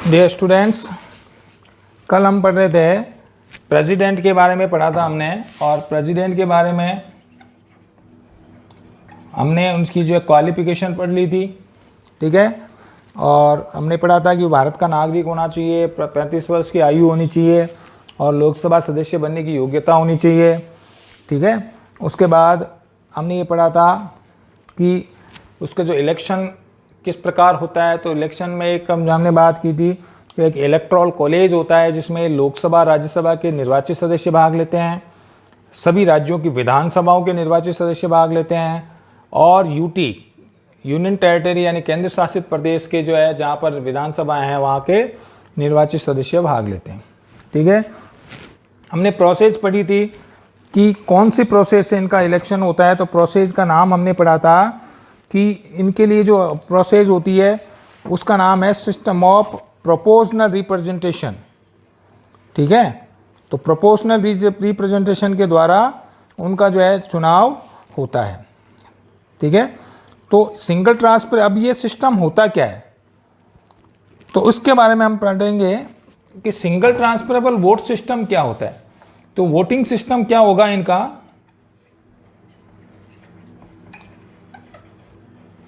Dear students, कल हम पढ़ रहे थे प्रेसिडेंट के बारे में पढ़ा था हमने, और प्रेसिडेंट के बारे में हमने उनकी जो क्वालिफिकेशन पढ़ ली थी, ठीक है। और हमने पढ़ा था कि भारत का नागरिक होना चाहिए, 35 वर्ष की आयु होनी चाहिए और लोकसभा सदस्य बनने की योग्यता होनी चाहिए, ठीक है। उसके बाद हमने ये पढ़ा था कि उसका जो इलेक्शन किस प्रकार होता है। तो इलेक्शन में एक हमने बात की थी कि एक इलेक्टोरल कॉलेज होता है जिसमें लोकसभा राज्यसभा के निर्वाचित सदस्य भाग लेते हैं, सभी राज्यों की विधानसभाओं के निर्वाचित सदस्य भाग लेते हैं, और यूटी यूनियन टेरिटरी यानी केंद्र शासित प्रदेश के जो है जहाँ पर विधानसभाएं हैं वहाँ के निर्वाचित सदस्य भाग लेते हैं, ठीक है। हमने प्रोसेस पढ़ी थी कि कौन सी प्रोसेस से इनका इलेक्शन होता है। तो प्रोसेस का नाम हमने पढ़ा था कि इनके लिए जो प्रोसेस होती है उसका नाम है सिस्टम ऑफ प्रोपोर्शनल रिप्रेजेंटेशन, ठीक है। तो प्रोपोर्शनल रिप्रेजेंटेशन के द्वारा उनका जो है चुनाव होता है, ठीक है। तो सिंगल ट्रांसफर, अब ये सिस्टम होता क्या है तो उसके बारे में हम पढ़ेंगे कि सिंगल ट्रांसफरेबल वोट सिस्टम क्या होता है। तो वोटिंग सिस्टम क्या होगा इनका,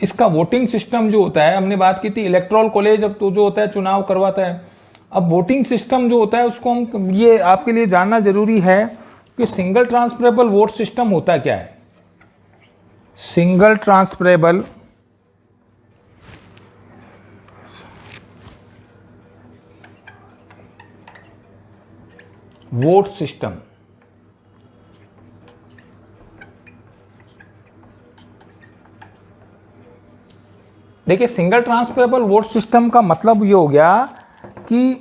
इसका वोटिंग सिस्टम जो होता है, हमने बात की थी इलेक्टोरल कॉलेज अब तो जो होता है चुनाव करवाता है। अब वोटिंग सिस्टम जो होता है उसको हम, ये आपके लिए जानना जरूरी है कि सिंगल ट्रांसफरेबल वोट सिस्टम होता क्या है। सिंगल ट्रांसफरेबल वोट सिस्टम, देखिए सिंगल ट्रांसफरेबल वोट सिस्टम का मतलब ये हो गया कि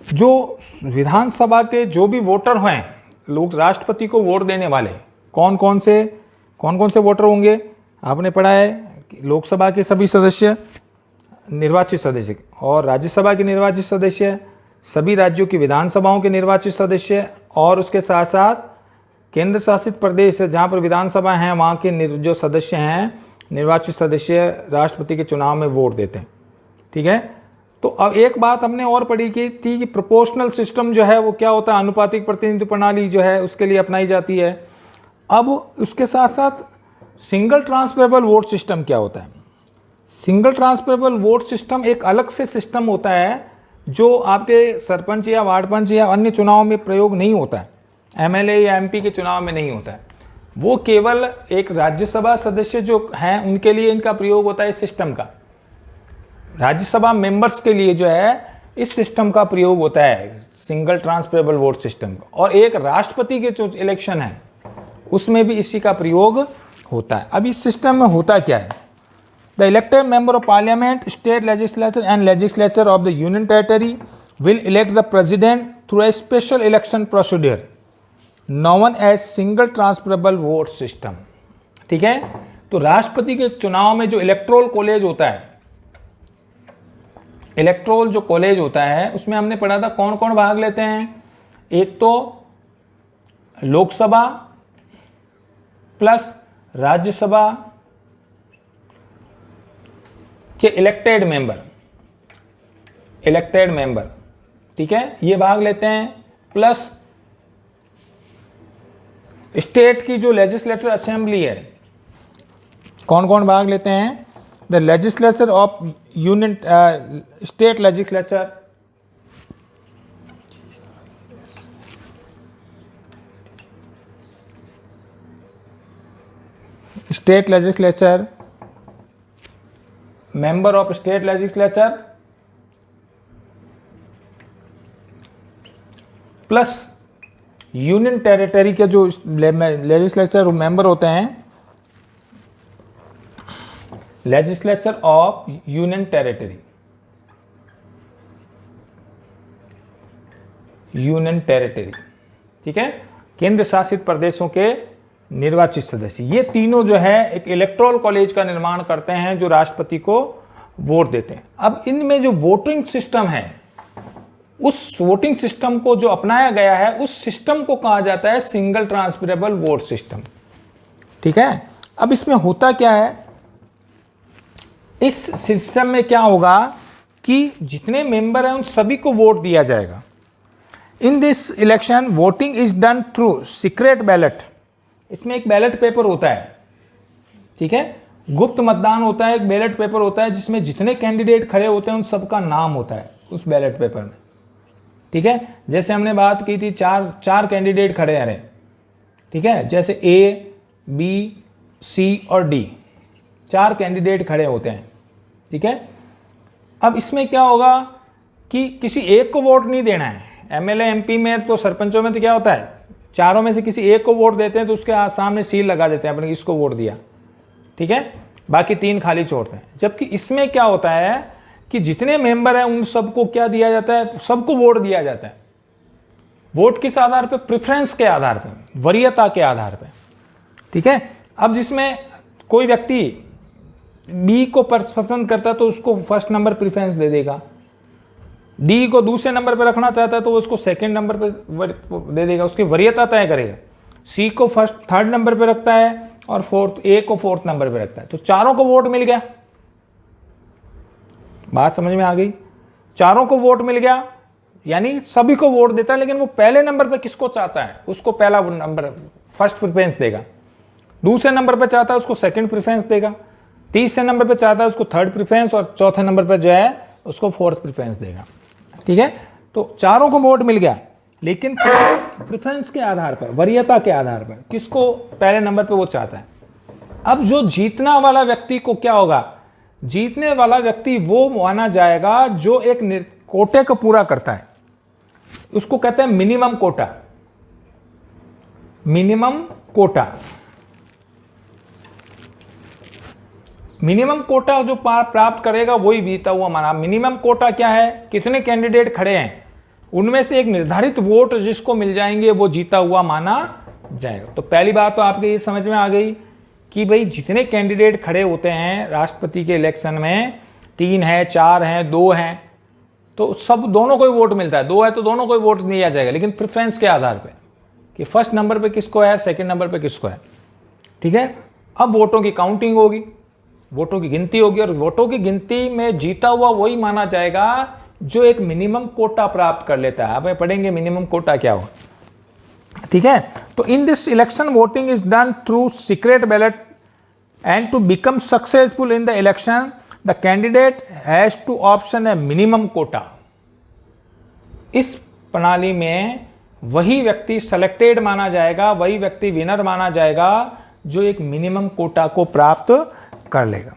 जो विधानसभा के जो भी वोटर हैं, लोग राष्ट्रपति को वोट देने वाले कौन कौन से वोटर होंगे, आपने पढ़ा है कि लोकसभा के सभी सदस्य निर्वाचित सदस्य और राज्यसभा के निर्वाचित सदस्य, सभी राज्यों की विधानसभाओं के निर्वाचित सदस्य, और उसके साथ साथ केंद्र शासित प्रदेश जहाँ पर विधानसभा हैं वहाँ के जो सदस्य हैं निर्वाचित सदस्य राष्ट्रपति के चुनाव में वोट देते हैं, ठीक है। तो अब एक बात हमने और पढ़ी की थी कि प्रोपोर्शनल सिस्टम जो है वो क्या होता है, आनुपातिक प्रतिनिधित्व प्रणाली जो है उसके लिए अपनाई जाती है। अब उसके साथ साथ सिंगल ट्रांसफरेबल वोट सिस्टम क्या होता है। सिंगल ट्रांसफरेबल वोट सिस्टम एक अलग से सिस्टम होता है जो आपके सरपंच या वार्ड पंच या अन्य चुनाव में प्रयोग नहीं होता है, एमएलए या एमपी के चुनाव में नहीं होता है। वो केवल एक राज्यसभा सदस्य जो हैं उनके लिए इनका प्रयोग होता है इस सिस्टम का। राज्यसभा मेंबर्स के लिए जो है इस सिस्टम का प्रयोग होता है, सिंगल ट्रांसफरेबल वोट सिस्टम का। और एक राष्ट्रपति के जो इलेक्शन है उसमें भी इसी का प्रयोग होता है। अब इस सिस्टम में होता क्या है, the elected member of parliament, state legislature and legislature of the union territory will elect the president through a special election procedure known as single transferable vote system, ठीक है। तो राष्ट्रपति के चुनाव में जो इलेक्टोरल कॉलेज होता है, इलेक्टोरल जो कॉलेज होता है उसमें हमने पढ़ा था कौन कौन भाग लेते हैं। एक तो लोकसभा प्लस राज्यसभा के इलेक्टेड मेंबर, ठीक है, ये भाग लेते हैं, प्लस स्टेट की जो लेजिस्लेटिव असेंबली है कौन कौन भाग लेते हैं, the legislature of union state legislature, state legislature, member of state legislature, plus union territory के जो लेजिस्लेचर मेंबर होते हैं, लेजिस्लेचर ऑफ यूनियन टेरिटरी, ठीक है, केंद्र शासित प्रदेशों के निर्वाचित सदस्य। ये तीनों जो है एक इलेक्टोरल कॉलेज का निर्माण करते हैं जो राष्ट्रपति को वोट देते हैं। अब इनमें जो वोटिंग सिस्टम है, उस वोटिंग सिस्टम को जो अपनाया गया है उस सिस्टम को कहा जाता है सिंगल ट्रांसफरेबल वोट सिस्टम, ठीक है। अब इसमें होता क्या है, इस सिस्टम में क्या होगा कि जितने मेंबर हैं उन सभी को वोट दिया जाएगा। इन this election voting is done through secret ballot. इसमें एक बैलेट पेपर होता है, ठीक है, गुप्त मतदान होता है, एक बैलेट पेपर होता है जिसमें जितने कैंडिडेट खड़े होते हैं उन सबका नाम होता है उस बैलेट पेपर में, ठीक है। जैसे हमने बात की थी चार कैंडिडेट खड़े हैं, ठीक है, जैसे ए, बी, सी और डी, 4 कैंडिडेट खड़े होते हैं, ठीक है। अब इसमें क्या होगा कि किसी एक को वोट नहीं देना है। एमएलए एमपी में तो, सरपंचों में तो क्या होता है, चारों में से किसी एक को वोट देते हैं तो उसके सामने सील लगा देते हैं अपने इसको वोट दिया, ठीक है, बाकी 3 खाली छोड़ते हैं। जबकि इसमें क्या होता है कि जितने मेंबर हैं उन सबको क्या दिया जाता है, सबको वोट दिया जाता है। वोट किस आधार पे, प्रेफरेंस के आधार पे, वरीयता के आधार पे, ठीक है। अब जिसमें कोई व्यक्ति बी को पसंद करता है तो उसको फर्स्ट नंबर प्रेफरेंस दे देगा, डी को दूसरे नंबर पे रखना चाहता है तो उसको सेकंड नंबर पे दे देगा, उसकी वरीयता तय करेगा। सी को थर्ड नंबर पे रखता है और ए को 4th नंबर पे रखता है। तो चारों को वोट मिल गया, बात समझ में आ गई, चारों को वोट मिल गया, यानी सभी को वोट देता है, लेकिन वो पहले नंबर पे किसको चाहता है उसको पहला नंबर फर्स्ट प्रेफरेंस देगा, दूसरे नंबर पे चाहता है उसको सेकंड प्रेफरेंस देगा, तीसरे नंबर पे चाहता है उसको थर्ड प्रेफरेंस और चौथे नंबर पे जो है उसको 4th प्रेफरेंस देगा, ठीक है। तो चारों को वोट मिल गया, लेकिन प्रेफरेंस के आधार पर, वरीयता के आधार पर किसको पहले नंबर पे वो चाहता है। अब जो जीतना वाला व्यक्ति को क्या होगा, जीतने वाला व्यक्ति वो माना जाएगा जो एक कोटे को पूरा करता है, उसको कहते हैं minimum quota. Minimum quota, minimum quota जो प्राप्त करेगा वही जीता हुआ माना। मिनिमम कोटा क्या है, कितने कैंडिडेट खड़े हैं उनमें से एक निर्धारित वोट जिसको मिल जाएंगे वो जीता हुआ माना जाएगा। तो पहली बात तो आपके ये समझ में आ गई कि भाई जितने कैंडिडेट खड़े होते हैं राष्ट्रपति के इलेक्शन में, 3 है, 4 हैं, 2 हैं, तो सब दोनों को ही वोट मिलता है। 2 है तो दोनों को ही वोट दिया जाएगा, लेकिन प्रेफरेंस के आधार पे कि फर्स्ट नंबर पे किसको है, सेकंड नंबर पे किसको है, ठीक है। अब वोटों की काउंटिंग होगी, वोटों की गिनती होगी, और वोटों की गिनती में जीता हुआ वही माना जाएगा जो एक मिनिमम कोटा प्राप्त कर लेता है। अब पढ़ेंगे मिनिमम कोटा क्या हो, ठीक है। तो in this election voting is done through secret ballot and to become successful in the election the candidate has to option a minimum quota. इस प्रणाली में वही व्यक्ति सेलेक्टेड माना जाएगा, वही व्यक्ति विनर माना जाएगा जो एक मिनिमम कोटा को प्राप्त कर लेगा,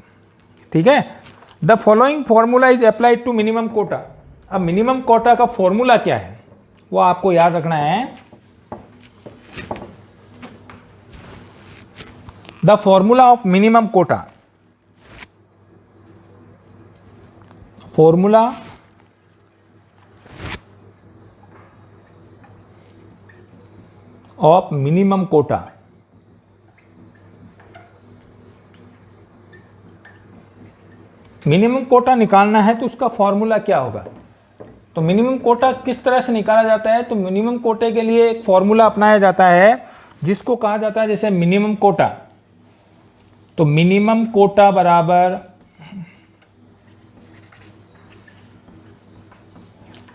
ठीक है। The following formula is applied to minimum quota. अब मिनिमम कोटा का फॉर्मूला क्या है वो आपको याद रखना है। The formula of minimum quota, formula of minimum quota, minimum quota निकालना है तो उसका फॉर्मूला क्या होगा। तो मिनिमम कोटा किस तरह से निकाला जाता है, तो मिनिमम कोटे के लिए एक फॉर्मूला अपनाया जाता है जिसको कहा जाता है जैसे मिनिमम कोटा। तो मिनिमम कोटा बराबर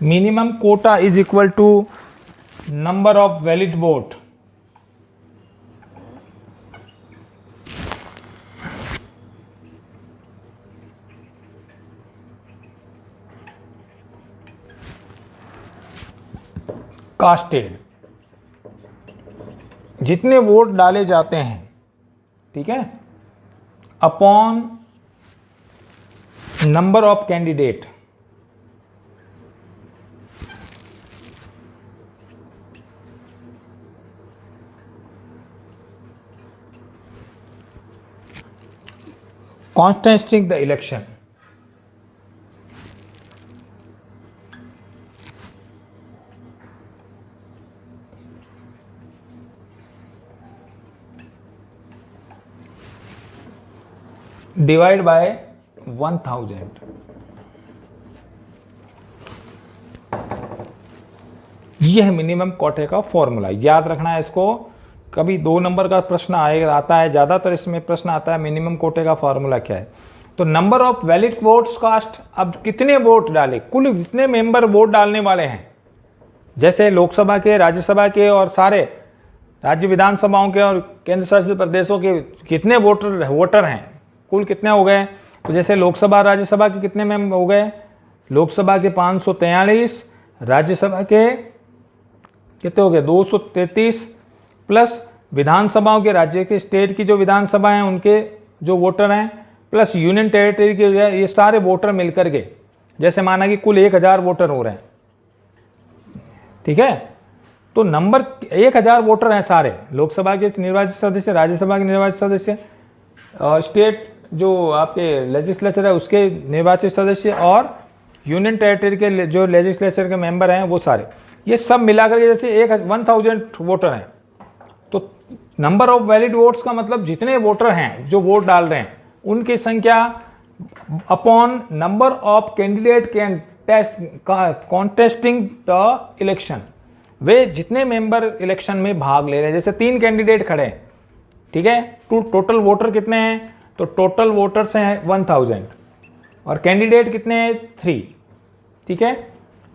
minimum quota is equal to number of valid vote casted, जितने वोट डाले जाते हैं, ठीक है, upon number of candidate. contesting the election। Divide by 1000। यह है मिनिमम कोटे का फॉर्मूला, याद रखना है इसको। कभी 2 नंबर का प्रश्न आता है, ज्यादातर इसमें प्रश्न आता है मिनिमम कोटे का फॉर्मूला क्या है। तो number of valid votes cast, अब कितने वोट डाले, कुल जितने मेंबर वोट डालने वाले हैं, जैसे लोकसभा के, राज्यसभा के और सारे राज्य विधानसभाओं के और केंद्र शासित प्रदेशों के कितने वोटर हैं, कुल कितने हो गए। तो जैसे लोकसभा राज्यसभा के कितने मेंबर हो गए, लोकसभा के 543, राज्यसभा के कितने हो गए 233, प्लस विधानसभाओं के, राज्य के स्टेट की जो विधानसभा हैं उनके जो वोटर हैं, प्लस यूनियन टेरिटरी के, ये सारे वोटर मिलकर के, जैसे माना कि कुल 1000 वोटर हो रहे हैं, ठीक है। तो नंबर 1000 वोटर हैं सारे, लोकसभा के निर्वाचित सदस्य, राज्यसभा के निर्वाचित सदस्य, और स्टेट जो आपके लेजिस्लेचर है उसके निर्वाचित सदस्य, और यूनियन टेरिटरी के जो लेजिस्लेचर के मेंबर हैं वो सारे, ये सब मिलाकर के जैसे 1000 वोटर हैं। तो नंबर ऑफ वैलिड वोट्स का मतलब जितने वोटर हैं जो वोट डाल रहे हैं उनकी संख्या upon number of candidate contesting the election, वे जितने मेंबर इलेक्शन में भाग ले रहे हैं। जैसे 3 कैंडिडेट खड़े हैं, ठीक है, टोटल वोटर कितने हैं, तो टोटल वोटर्स हैं 1000 और कैंडिडेट कितने हैं 3, ठीक है।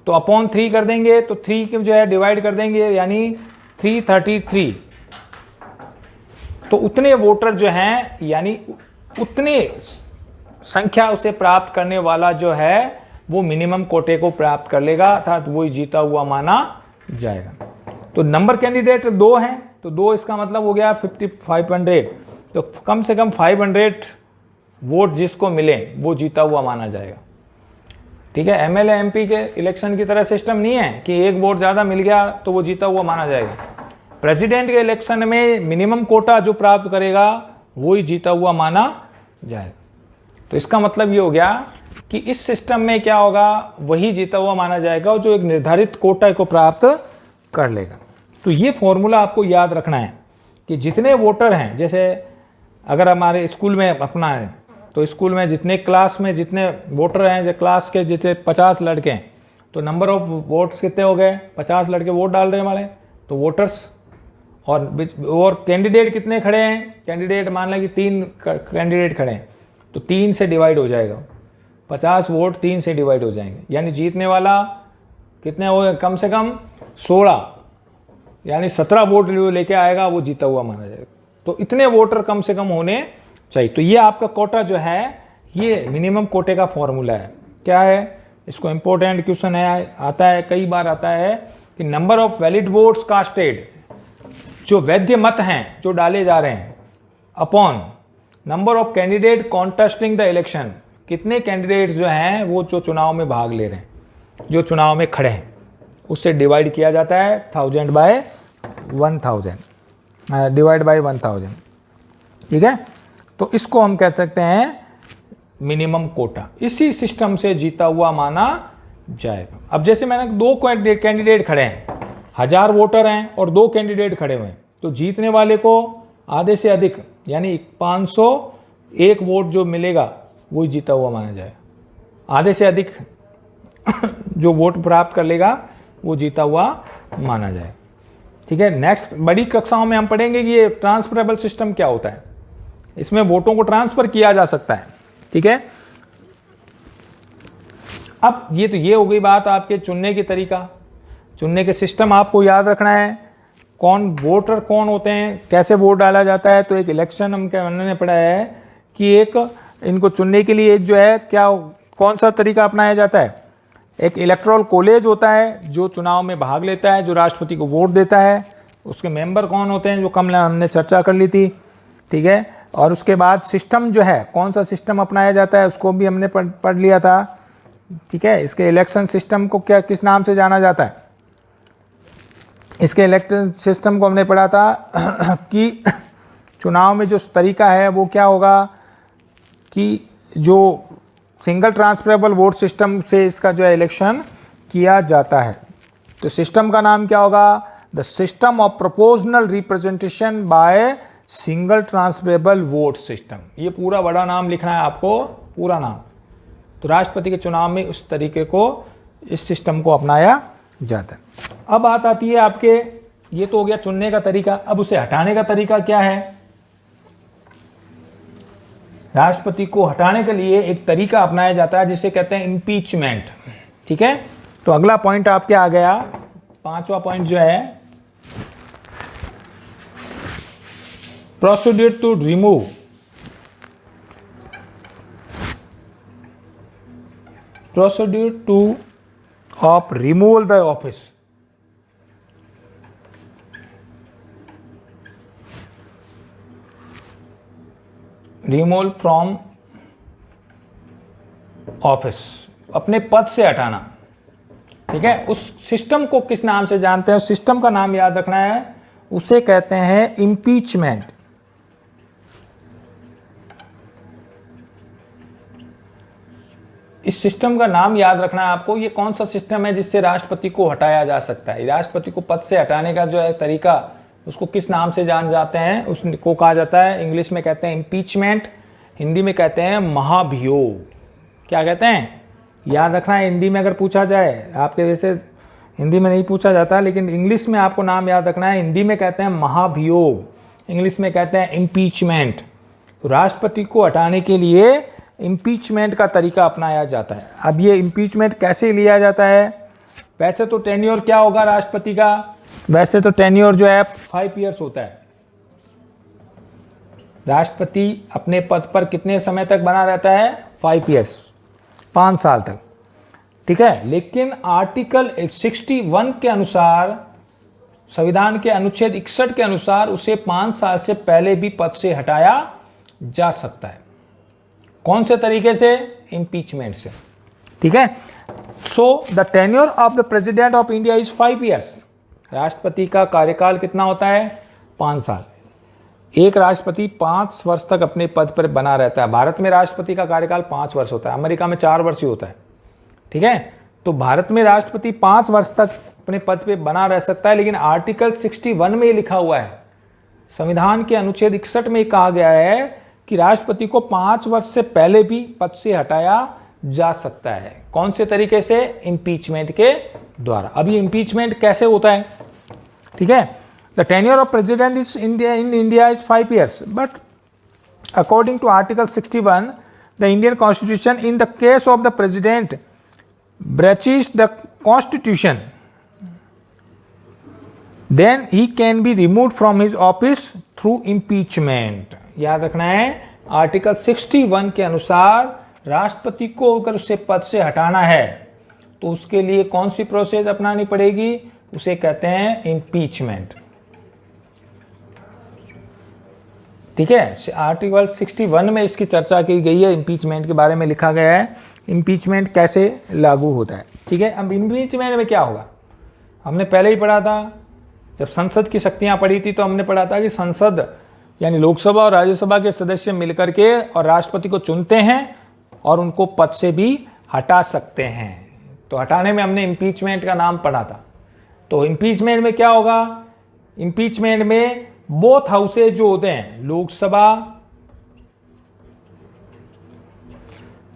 तो अपॉन 3 कर देंगे, तो 3 के जो है डिवाइड कर देंगे, यानी 333। तो उतने वोटर जो हैं, यानी उतने संख्या उसे प्राप्त करने वाला जो है वो मिनिमम कोटे को प्राप्त कर लेगा, अर्थात वही जीता हुआ माना जाएगा। तो नंबर कैंडिडेट 2 हैं, तो 2 इसका मतलब हो गया 500। तो कम से कम 500 वोट जिसको मिले वो जीता हुआ माना जाएगा, ठीक है। एमएलए एमपी के इलेक्शन की तरह सिस्टम नहीं है कि एक वोट ज़्यादा मिल गया तो वो जीता हुआ माना जाएगा। प्रेसिडेंट के इलेक्शन में मिनिमम कोटा जो प्राप्त करेगा वही जीता हुआ माना जाएगा। तो इसका मतलब ये हो गया कि इस सिस्टम में क्या होगा, वही जीता हुआ माना जाएगा और जो एक निर्धारित कोटा को प्राप्त कर लेगा। तो ये फॉर्मूला आपको याद रखना है कि जितने वोटर हैं, जैसे अगर हमारे स्कूल में अपना है तो स्कूल में जितने क्लास में जितने वोटर हैं, जो क्लास के जैसे 50 लड़के हैं, तो नंबर ऑफ वोट्स कितने हो गए, 50 लड़के वोट डाल रहे वाले, तो वोटर्स। और कैंडिडेट कितने खड़े हैं, कैंडिडेट मान लें कि 3 कैंडिडेट खड़े हैं, तो 3 से डिवाइड हो जाएगा, 50 वोट 3 से डिवाइड हो जाएंगे, यानी जीतने वाला कितने हो गए, कम से कम 16, यानी 17 वोट जो लेके आएगा वो जीता हुआ माना जाएगा। तो इतने वोटर कम से कम होने चाहिए। तो ये आपका कोटा जो है, ये मिनिमम कोटे का फॉर्मूला है। क्या है, इसको इंपॉर्टेंट क्वेश्चन है, आता है, कई बार आता है कि number of valid votes casted, जो वैध मत हैं जो डाले जा रहे हैं, upon number of candidate contesting the election, कितने कैंडिडेट्स जो हैं वो जो चुनाव में भाग ले रहे हैं, जो चुनाव में खड़े हैं, उससे डिवाइड किया जाता है 1000 बाय 1000, डिवाइड बाय 1000, ठीक है। तो इसको हम कह सकते हैं मिनिमम कोटा। इसी सिस्टम से जीता हुआ माना जाएगा। अब जैसे मैंने 2 कैंडिडेट खड़े हैं, 1000 वोटर हैं और 2 कैंडिडेट खड़े हुए हैं, तो जीतने वाले को आधे से अधिक यानी 501 वोट जो मिलेगा वही जीता हुआ माना जाएगा। आधे से अधिक जो वोट प्राप्त कर लेगा वो जीता हुआ माना जाएगा, ठीक है। नेक्स्ट बड़ी कक्षाओं में हम पढ़ेंगे कि ये ट्रांसफरेबल सिस्टम क्या होता है, इसमें वोटों को ट्रांसफर किया जा सकता है, ठीक है। अब ये हो गई बात आपके चुनने की तरीका, चुनने के सिस्टम आपको याद रखना है, कौन वोटर कौन होते हैं, कैसे वोट डाला जाता है। तो एक इलेक्शन हम क्या हमने पढ़ा है कि एक इनको चुनने के लिए एक जो है क्या कौन सा तरीका अपनाया जाता है, एक इलेक्टोरल कॉलेज होता है जो चुनाव में भाग लेता है, जो राष्ट्रपति को वोट देता है, उसके मेंबर कौन होते हैं जो कम हमने चर्चा कर ली थी, ठीक है। और उसके बाद सिस्टम जो है, कौन सा सिस्टम अपनाया जाता है उसको भी हमने पढ़ लिया था, ठीक है। इसके इलेक्शन सिस्टम को क्या किस नाम से जाना जाता है, इसके इलेक्शन सिस्टम को हमने पढ़ा था कि चुनाव में जो तरीका है वो क्या होगा कि जो सिंगल ट्रांसफरेबल वोट सिस्टम से इसका जो है इलेक्शन किया जाता है। तो सिस्टम का नाम क्या होगा, the system of proportional representation by single transferable vote system. ये पूरा बड़ा नाम लिखना है आपको, पूरा नाम। तो राष्ट्रपति के चुनाव में उस तरीके को, इस सिस्टम को अपनाया जाता है। अब बात आती है आपके, ये तो हो गया चुनने का तरीका, अब उसे हटाने का तरीका क्या है, राष्ट्रपति को हटाने के लिए एक तरीका अपनाया जाता है जिसे कहते हैं इम्पीचमेंट। ठीक है, तो अगला पॉइंट आपके आ गया, पांचवा पॉइंट जो है, procedure to remove of removal the office. Removal from office, अपने पद से हटाना। ठीक है, उस सिस्टम को किस नाम से जानते हैं, उस सिस्टम का नाम याद रखना है, उसे कहते हैं इम्पीचमेंट। इस सिस्टम का नाम याद रखना है आपको। ये कौन सा सिस्टम है जिससे राष्ट्रपति को हटाया जा सकता है। राष्ट्रपति को पद से हटाने का जो है तरीका, उसको किस नाम से जान जाते हैं, उसको कहा जाता है, इंग्लिश में कहते हैं इम्पीचमेंट, हिंदी में कहते हैं महाभियोग। क्या कहते हैं, याद रखना है। हिंदी में अगर पूछा जाए, आपके वैसे हिंदी में नहीं पूछा जाता, लेकिन इंग्लिश में आपको नाम याद रखना है। हिंदी में कहते हैं महाभियोग, इंग्लिश में कहते हैं इम्पीचमेंट। तो राष्ट्रपति को हटाने के लिए इम्पीचमेंट का तरीका अपनाया जाता है। अब ये इम्पीचमेंट कैसे लिया जाता है, वैसे तो टेन्योर क्या होगा राष्ट्रपति का, वैसे तो टेन्योर जो है 5 ईयर्स होता है। राष्ट्रपति अपने पद पर कितने समय तक बना रहता है, 5 ईयर्स, 5 साल तक। ठीक है, लेकिन आर्टिकल 61 के अनुसार, संविधान के अनुच्छेद 61 के अनुसार उसे 5 साल से पहले भी पद से हटाया जा सकता है। कौन से तरीके से, इम्पीचमेंट से। ठीक है, so the tenure of the president of India is 5 years. राष्ट्रपति का कार्यकाल कितना होता है, 5 साल। एक राष्ट्रपति 5 वर्ष तक अपने पद पर बना रहता है। भारत में राष्ट्रपति का कार्यकाल 5 वर्ष होता है, अमेरिका में 4 वर्ष ही होता है। ठीक है, तो भारत में राष्ट्रपति 5 वर्ष तक अपने पद पे बना रह सकता है, लेकिन आर्टिकल 61 में लिखा हुआ है, संविधान के अनुच्छेद 61 में कहा गया है कि राष्ट्रपति को 5 वर्ष से पहले भी पद से हटाया जा सकता है। कौन से तरीके से, इम्पीचमेंट के द्वारा। अब ये इम्पीचमेंट कैसे होता है, ठीक है, the tenure of president is in India is 5 years, but according to article 61 the Indian constitution, in the case of the president breaches the constitution, then he can be removed from his office through impeachment। याद रखना है, article 61 के अनुसार राष्ट्रपति को अगर उसे पद से हटाना है तो उसके लिए कौन सी प्रोसेस अपनानी पड़ेगी, उसे कहते हैं इम्पीचमेंट। ठीक है, आर्टिकल 61 में इसकी चर्चा की गई है, इम्पीचमेंट के बारे में लिखा गया है, इम्पीचमेंट कैसे लागू होता है। ठीक है, अब इम्पीचमेंट में क्या होगा, हमने पहले ही पढ़ा था, जब संसद की शक्तियां पढ़ी थी तो हमने पढ़ा था कि संसद यानी लोकसभा और राज्यसभा के सदस्य मिलकर के और राष्ट्रपति को चुनते हैं और उनको पद से भी हटा सकते हैं। तो हटाने में हमने इम्पीचमेंट का नाम पढ़ा था। तो इम्पीचमेंट में क्या होगा, इम्पीचमेंट में बोथ हाउसेज जो होते हैं, लोकसभा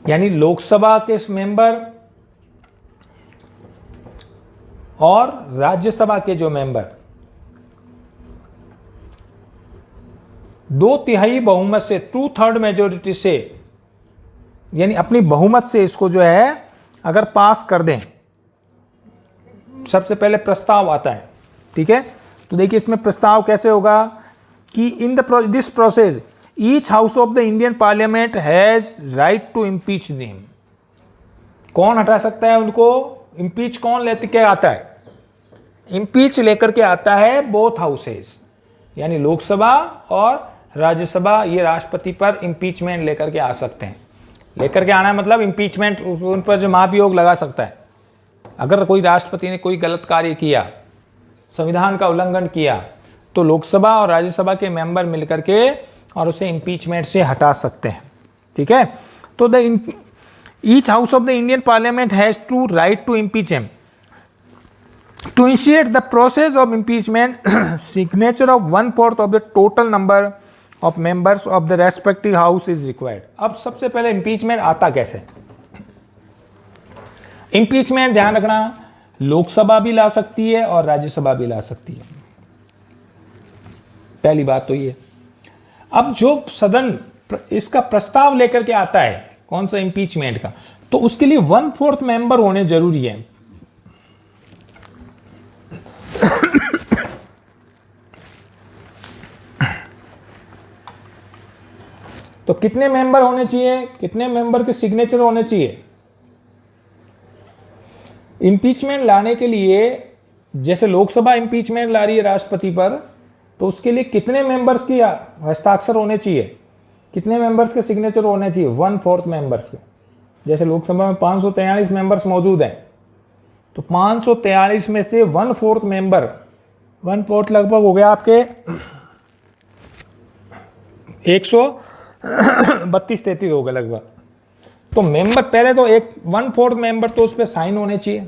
यानी लोकसभा के मेंबर और राज्यसभा के जो मेंबर 2/3 बहुमत से, 2/3 मेजोरिटी से, यानी अपनी बहुमत से इसको जो है अगर पास कर दें, सबसे पहले प्रस्ताव आता है। ठीक है, तो देखिए इसमें प्रस्ताव कैसे होगा कि in this process each house of the Indian parliament has right to impeach them. कौन हटा सकता है उनको, इम्पीच कौन लेते के आता है, इम्पीच लेकर के आता है बोथ हाउसेज, यानी लोकसभा और राज्यसभा, ये राष्ट्रपति पर इम्पीचमेंट लेकर के आ सकते हैं। लेकर के आना है मतलब इम्पीचमेंट, उन पर जो महाभियोग लगा सकता है। अगर कोई राष्ट्रपति ने कोई गलत कार्य किया, संविधान का उल्लंघन किया, तो लोकसभा और राज्यसभा के मेंबर मिलकर के और उसे इम्पीचमेंट से हटा सकते हैं। ठीक है, तो each house of the Indian parliament has to right to impeach him. To initiate the process of impeachment, signature of 1/4 of the total number of members of the respective house is required. अब सबसे पहले impeachment आता कैसे, impeachment ध्यान रखना, लोकसभा भी ला सकती है और राज्यसभा भी ला सकती है। पहली बात तो ये। अब जो सदन इसका प्रस्ताव लेकर के आता है, कौन सा, इम्पीचमेंट का, तो उसके लिए 1/4 मेंबर होने जरूरी है। तो कितने मेंबर होने चाहिए, कितने मेंबर के सिग्नेचर होने चाहिए इम्पीचमेंट लाने के लिए? जैसे लोकसभा इम्पीचमेंट ला रही है राष्ट्रपति पर, तो उसके लिए कितने मेंबर्स की हस्ताक्षर होने चाहिए, कितने मेंबर्स के सिग्नेचर होने चाहिए? 1/4 मेंबर्स के। जैसे लोकसभा में 543 मेंबर्स मौजूद हैं, तो 543 में से 1/4 मेंबर, 1/4 लगभग हो गया आपके 132-33 हो गए लगभग। तो मेंबर पहले तो एक 1/4 मेंबर तो उस पर साइन होने चाहिए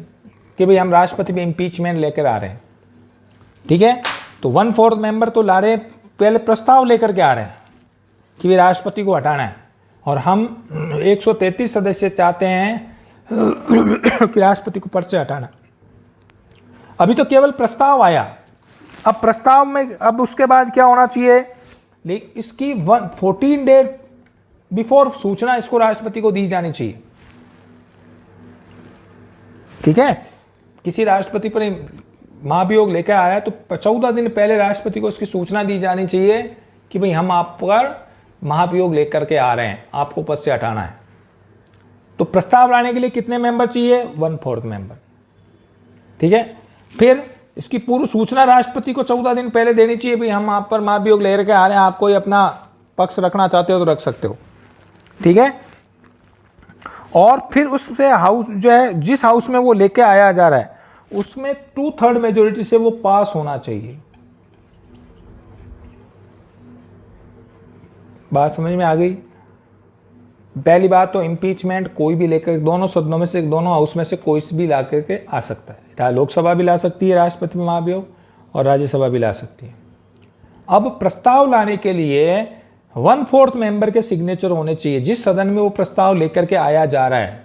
कि भाई हम राष्ट्रपति पे इम्पीचमेंट लेकर आ रहे हैं, ठीक है। तो 1/4 मेंबर तो ला रहे हैं, पहले प्रस्ताव लेकर के आ रहे हैं कि भाई राष्ट्रपति को हटाना है, और हम 133 सदस्य चाहते हैं कि राष्ट्रपति को पद से हटाना। अभी तो केवल प्रस्ताव आया, अब प्रस्ताव में अब उसके बाद क्या होना चाहिए, इसकी 14 डेज बिफोर सूचना इसको राष्ट्रपति को दी जानी चाहिए, ठीक है। किसी राष्ट्रपति पर महाभियोग लेकर आया है तो 14 दिन पहले राष्ट्रपति को इसकी सूचना दी जानी चाहिए कि भाई हम आप पर महाभियोग लेकर के आ रहे हैं, आपको पद से हटाना है। तो प्रस्ताव लाने के लिए कितने मेंबर चाहिए? 1/4 मेंबर, ठीक है। फिर इसकी पूर्व सूचना राष्ट्रपति को 14 दिन पहले देनी चाहिए, भाई हम आप पर महाभियोग लेकर के आ रहे हैं, आप कोई अपना पक्ष रखना चाहते हो तो रख सकते हो, ठीक है। और फिर उससे हाउस जो है, जिस हाउस में वो लेके आया जा रहा है, उसमें 2/3 मेजोरिटी से वो पास होना चाहिए। बात समझ में आ गई? पहली बात तो इम्पीचमेंट कोई भी लेकर, दोनों सदनों में से, दोनों हाउस में से कोई भी ला करके आ सकता है। लोकसभा भी ला सकती है राष्ट्रपति में महाभियोग, और राज्यसभा भी ला सकती है। अब प्रस्ताव लाने के लिए 1/4 मेंबर के सिग्नेचर होने चाहिए जिस सदन में वो प्रस्ताव लेकर के आया जा रहा है।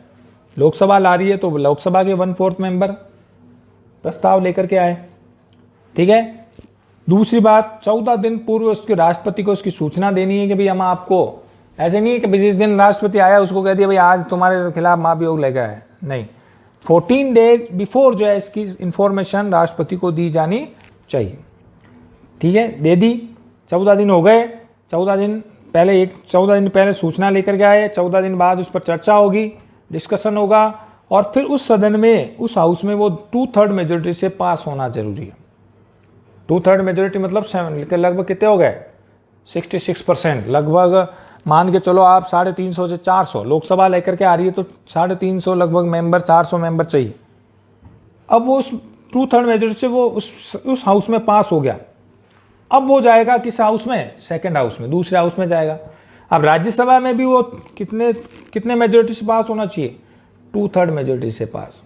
लोकसभा ला रही है तो लोकसभा के 1/4 मेंबर प्रस्ताव लेकर के आए, ठीक है। दूसरी बात, 14 दिन पूर्व उसके राष्ट्रपति को उसकी सूचना देनी है कि भाई हम आपको, ऐसे नहीं है कि जिस दिन राष्ट्रपति आया उसको कह दिया भाई आज तुम्हारे खिलाफ महाभियोग लेकर आए, नहीं, 14 डेज बिफोर जो है इसकी इंफॉर्मेशन राष्ट्रपति को दी जानी चाहिए, ठीक है। दे दी, 14 दिन हो गए, 14 दिन पहले सूचना लेकर के आए, 14 दिन बाद उस पर चर्चा होगी, डिस्कशन होगा, और फिर उस सदन में, उस हाउस में वो 2/3 मेजोरिटी से पास होना जरूरी है। 2/3 मेजोरिटी मतलब लगभग कितने हो गए? 66% लगभग। मान के चलो आप 350 से 400 लोकसभा लेकर के आ रही है तो 350 लगभग मेंबर, 400 मेंबर चाहिए। अब वो उस 2/3 मेजोरिटी से वो उस हाउस में पास हो गया। अब वो जाएगा किस हाउस में? सेकंड हाउस में, दूसरे हाउस में जाएगा। अब राज्यसभा में भी वो कितने मेजोरिटी से पास होना चाहिए? 2/3 मेजोरिटी से पास।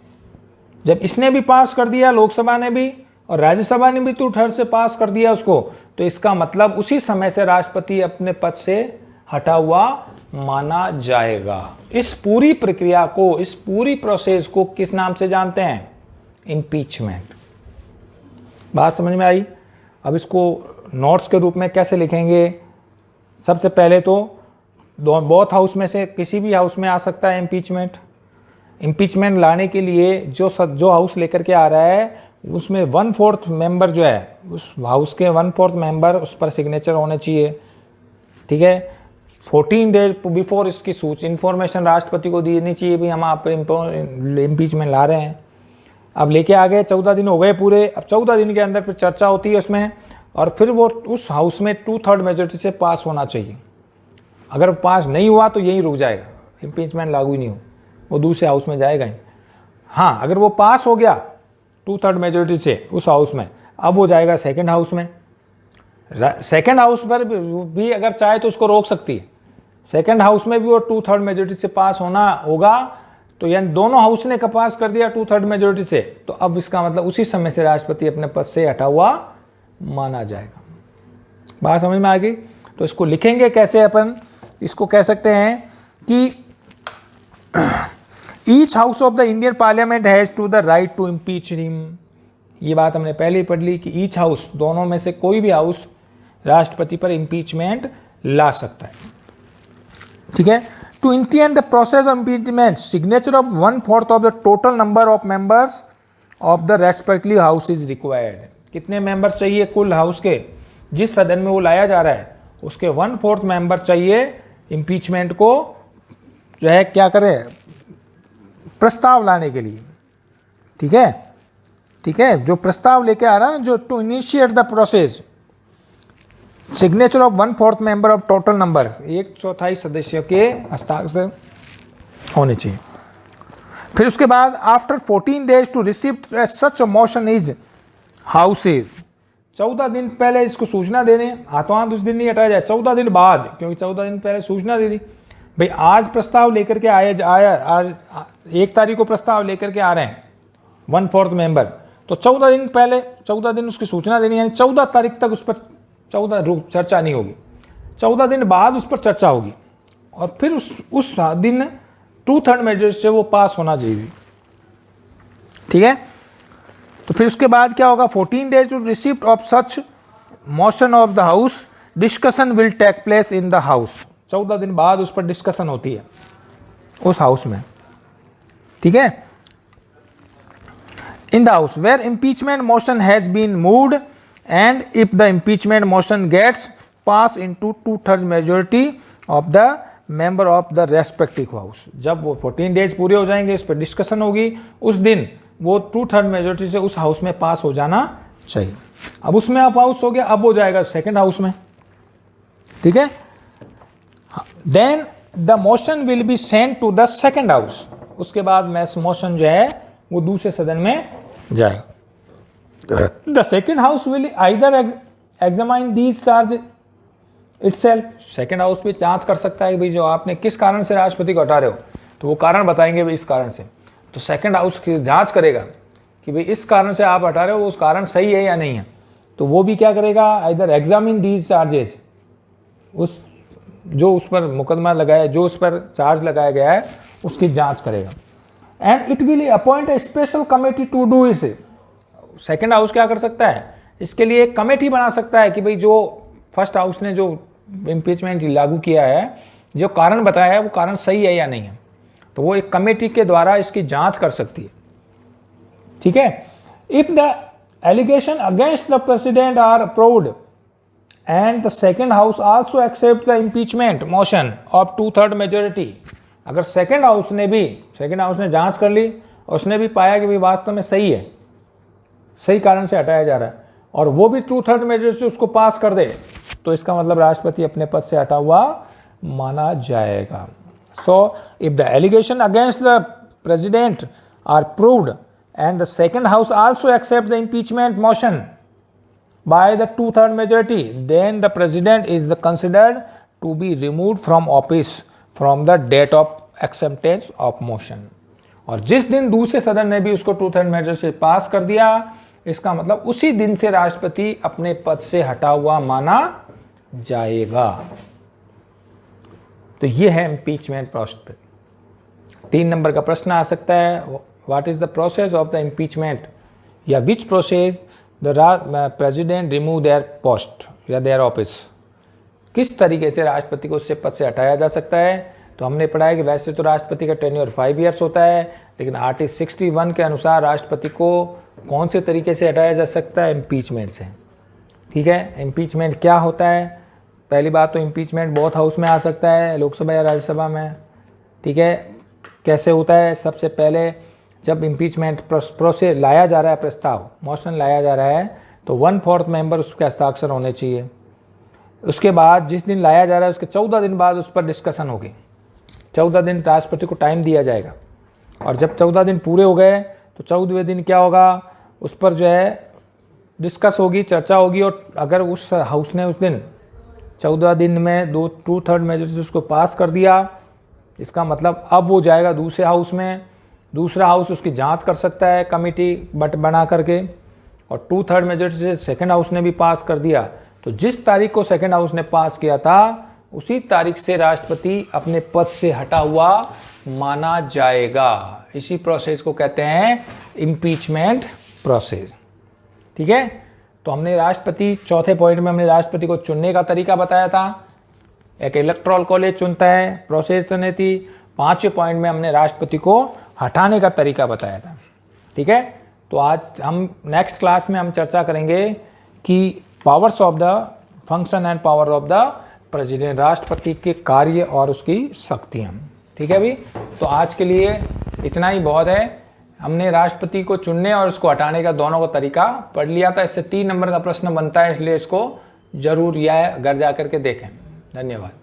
जब इसने भी पास कर दिया, लोकसभा ने भी और राज्यसभा ने भी 2/3 से पास कर दिया उसको, तो इसका मतलब उसी समय से राष्ट्रपति अपने पद से हटा हुआ माना जाएगा। इस पूरी प्रक्रिया को, इस पूरी प्रोसेस को किस नाम से जानते हैं? इम्पीचमेंट। बात समझ में आई? अब इसको नोट्स के रूप में कैसे लिखेंगे? सबसे पहले तो बोथ हाउस में से किसी भी हाउस में आ सकता है इम्पीचमेंट। इम्पीचमेंट लाने के लिए जो हाउस लेकर के आ रहा है उसमें 1/4 मेंबर जो है, उस हाउस के 1/4 मेंबर उस पर सिग्नेचर होने चाहिए, ठीक है। 14 डेज बिफोर इसकी इंफॉर्मेशन राष्ट्रपति को देनी चाहिए, भी हम आप इम्पीचमेंट ला रहे हैं। अब लेके आ गए, 14 दिन हो गए पूरे। अब 14 दिन के अंदर फिर चर्चा होती है उसमें, और फिर वो उस हाउस में 2/3 मेजोरिटी से पास होना चाहिए। अगर पास नहीं हुआ तो यहीं रुक जाएगा, इम्पीचमेंट लागू ही नहीं हो, वो दूसरे हाउस में जाएगा ही। हाँ, अगर वो पास हो गया 2/3 मेजोरिटी से उस हाउस में, अब वो जाएगा सेकंड हाउस में। सेकंड हाउस पर भी अगर चाहे तो उसको रोक सकती है। सेकंड हाउस में भी वो 2/3 मेजोरिटी से पास होना होगा, तो यानी दोनों हाउस ने पास कर दिया 2/3 मेजोरिटी से, तो अब इसका मतलब उसी समय से राष्ट्रपति अपने पद से हटा हुआ माना जाएगा। बात समझ में आ गई? तो इसको लिखेंगे कैसे अपन? इसको कह सकते हैं कि each house of the Indian parliament has to the right to impeach him. ये बात हमने पहले ही पढ़ ली कि ईच हाउस, दोनों में से कोई भी हाउस राष्ट्रपति पर इम्पीचमेंट ला सकता है। ठीक है। To initiate the process of impeachment signature of 1/4 of the total number of members of the respective house is required. कितने मेंबर चाहिए कुल हाउस के, जिस सदन में वो लाया जा रहा है उसके 1/4 मेंबर चाहिए इम्पीचमेंट को जो है क्या करें, प्रस्ताव लाने के लिए। ठीक है, ठीक है, जो प्रस्ताव लेके आ रहा है ना, जो to initiate the process signature of 1/4 member of total number, 1/4 सदस्यों के हस्ताक्षर होने चाहिए। फिर उसके बाद after 14 days to receive such motion is houses, 14 दिन पहले इसको सूचना देने, हाथों हाथ उस दिन नहीं हटाया जाए, 14 दिन बाद, क्योंकि 14 दिन पहले सूचना दे दी भाई आज प्रस्ताव लेकर के आया आज 1 तारीख को प्रस्ताव लेकर के आ रहे हैं 1/4 मेंबर, तो 14 दिन पहले 14 दिन उसकी सूचना देनी, यानी 14 तारीख तक उस पर 14 चर्चा नहीं होगी, 14 दिन बाद उस पर चर्चा होगी और फिर उस दिन 2/3 मेजर से वो पास होना चाहिए। ठीक है, तो फिर उसके बाद क्या होगा, 14 days to receipt of such motion of the house discussion will take place in the house, 14 दिन बाद उस पर डिस्कशन होती है उस हाउस में। ठीक है, in the house where impeachment motion has been moved and if the impeachment motion gets pass into 2/3 majority of the member of the respective house, जब वो 14 डेज पूरे हो जाएंगे इस पर डिस्कशन होगी, उस दिन वो 2/3 मेजॉरिटी से उस हाउस में पास हो जाना चाहिए। अब उसमें आप हाउस हो गया, अब वो जाएगा सेकंड हाउस में। ठीक है, then the motion will be sent to the second house, उसके बाद मोशन जो है वो दूसरे सदन में जाएगा। The second house will either examine these charge itself, second house भी जांच कर सकता है भाई जो आपने किस कारण से राष्ट्रपति को हटा रहे हो, तो वो कारण बताएंगे भाई इस कारण से, तो सेकंड हाउस की जांच करेगा कि भाई इस कारण से आप हटा रहे हो, उस कारण सही है या नहीं है, तो वो भी क्या करेगा, आइदर एग्जामिन दीज चार्जेज, उस जो उस पर मुकदमा लगाया, जो उस पर चार्ज लगाया गया है उसकी जांच करेगा। And it will appoint a special committee to do इस, सेकंड हाउस क्या कर सकता है, इसके लिए एक कमेटी बना सकता है कि भाई जो फर्स्ट हाउस ने जो इम्पीचमेंट लागू किया है, जो कारण बताया है वो कारण सही है या नहीं है, तो वो एक कमेटी के द्वारा इसकी जांच कर सकती है। ठीक है, if the allegation against the president are approved and the second house also accept the impeachment motion of 2/3 majority, अगर सेकंड हाउस ने जांच कर ली और उसने भी पाया कि भाई वास्तव में सही है, सही कारण से हटाया जा रहा है, और वो भी 2/3 मेजॉरिटी से उसको पास कर दे, तो इसका मतलब राष्ट्रपति अपने पद से हटा हुआ माना जाएगा। So, if the allegation against the president are proved and the second house also accept the impeachment motion by the 2/3 majority, then the president is considered to be removed from office from the date of acceptance of motion. और जिस दिन दूसरे सदन ने भी उसको 2/3 major से पास कर दिया, इसका मतलब उसी दिन से राष्ट्रपति अपने पद से हटा हुआ माना जाएगा। तो ये है इम्पीचमेंट प्रोसेस। 3 नंबर का प्रश्न आ सकता है, what is the process of the impeachment, या which process the president remove their post या देयर ऑफिस, किस तरीके से राष्ट्रपति को उससे पद से हटाया जा सकता है। तो हमने पढ़ा है कि वैसे तो राष्ट्रपति का टेन्योर 5 ईयर्स होता है, लेकिन आर्टिकल 61 के अनुसार राष्ट्रपति को कौन से तरीके से हटाया जा सकता है, इम्पीचमेंट से। ठीक है, इम्पीचमेंट क्या होता है, पहली बात तो इम्पीचमेंट बहुत हाउस में आ सकता है, लोकसभा या राज्यसभा में। ठीक है, कैसे होता है, सबसे पहले जब इम्पीचमेंट प्रोसेस लाया जा रहा है, प्रस्ताव मोशन लाया जा रहा है, तो 1/4 मेंबर उसके हस्ताक्षर होने चाहिए। उसके बाद जिस दिन लाया जा रहा है उसके 14 दिन बाद उस पर डिस्कशन होगी, 14 दिन राष्ट्रपति को टाइम दिया जाएगा, और जब 14 दिन पूरे हो गए तो 14वें दिन क्या होगा, उस पर जो है डिस्कस होगी, चर्चा होगी, और अगर उस हाउस ने उस दिन 14 दिन में 2/3 मेजर से उसको पास कर दिया, इसका मतलब अब वो जाएगा दूसरे हाउस में, दूसरा हाउस उसकी जांच कर सकता है कमेटी बना करके, और 2/3 मेजर से सेकंड हाउस ने भी पास कर दिया, तो जिस तारीख को सेकंड हाउस ने पास किया था उसी तारीख से राष्ट्रपति अपने पद से हटा हुआ माना जाएगा। इसी प्रोसेस को कहते हैं इम्पीचमेंट प्रोसेस। ठीक है, तो हमने राष्ट्रपति, चौथे पॉइंट में हमने राष्ट्रपति को चुनने का तरीका बताया था, एक इलेक्टोरल कॉलेज चुनता है, प्रोसेस चुनी थी। 5वें पॉइंट में हमने राष्ट्रपति को हटाने का तरीका बताया था। ठीक है, तो आज हम नेक्स्ट क्लास में हम चर्चा करेंगे कि powers of the function and power of the president, राष्ट्रपति के कार्य और उसकी शक्तियाँ। ठीक है भाई, तो आज के लिए इतना ही बहुत है। हमने राष्ट्रपति को चुनने और उसको हटाने का दोनों का तरीका पढ़ लिया था। इससे 3 नंबर का प्रश्न बनता है, इसलिए इसको जरूर या घर जा करके देखें। धन्यवाद।